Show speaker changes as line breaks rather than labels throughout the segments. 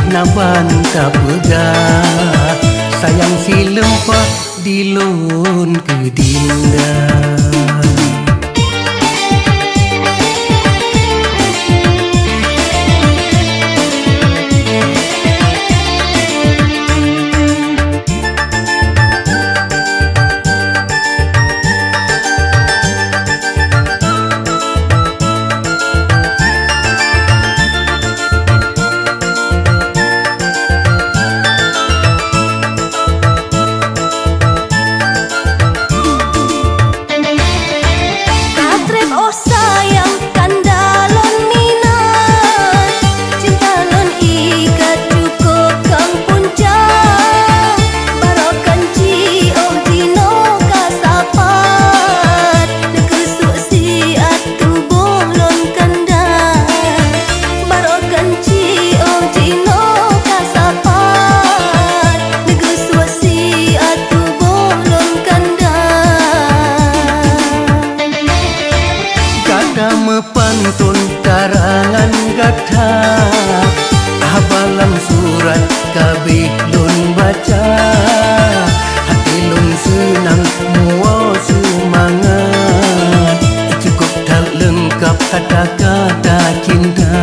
naban tak pegah, sayang si lempah dilun ke dinda. Pantun karangan gata habalang surat kabeh lun baca, hati lun senang muo semangat, cukup tak lengkap kata-kata cinta.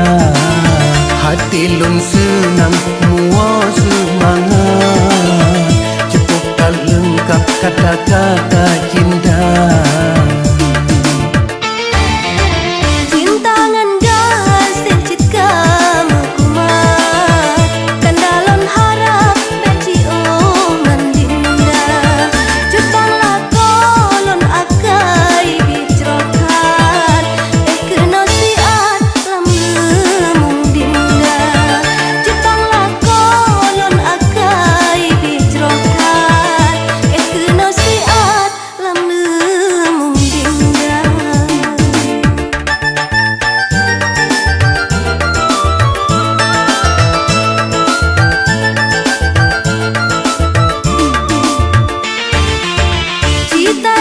Hati lun senang muo semangat, cukup tak lengkap kata-kata cinta.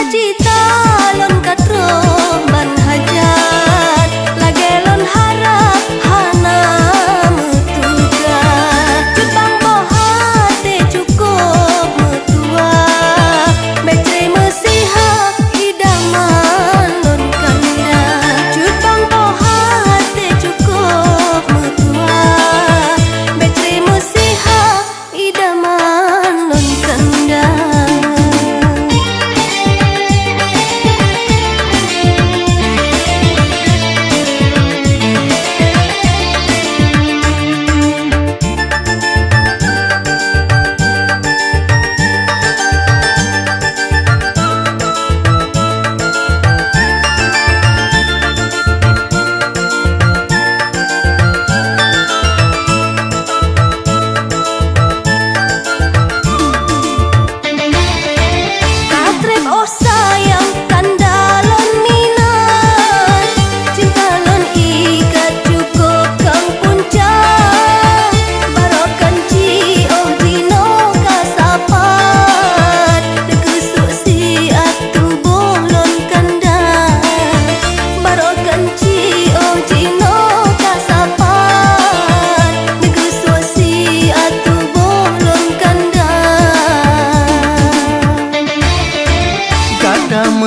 Cita lon katro ban hajat, lage lon harap hana metuga. Jepang bohate cukup metua, betre mesiha idaman lon kanda. Jepang bohate cukup metua, betre mesiha idaman lon kanda.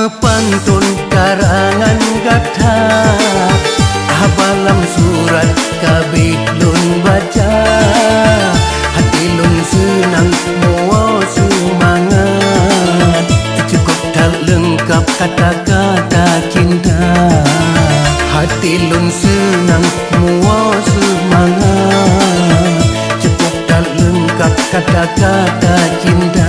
Pantun karangan gata habalang surat kabeh lun baca, hati lun senang muo semangat, cukup tak lengkap kata-kata cinta. Hati lun senang muo semangat, cukup tak lengkap kata-kata cinta.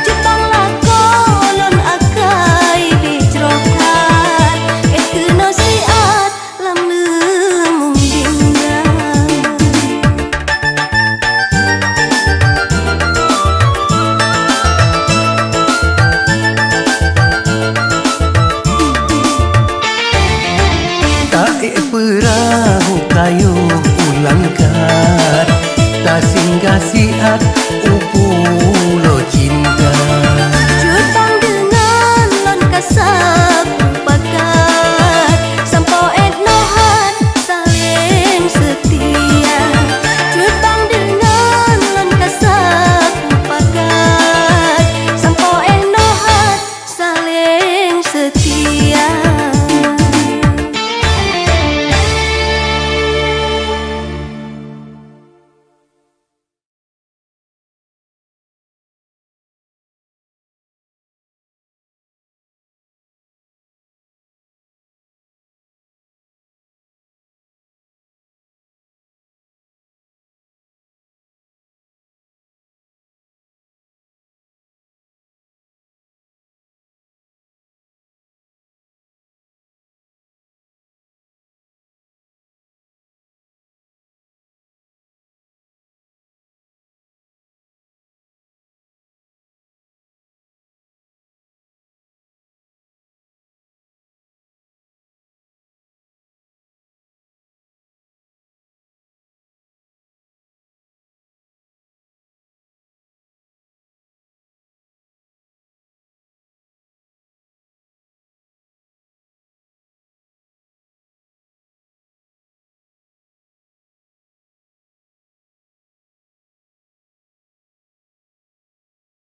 Jepang setia.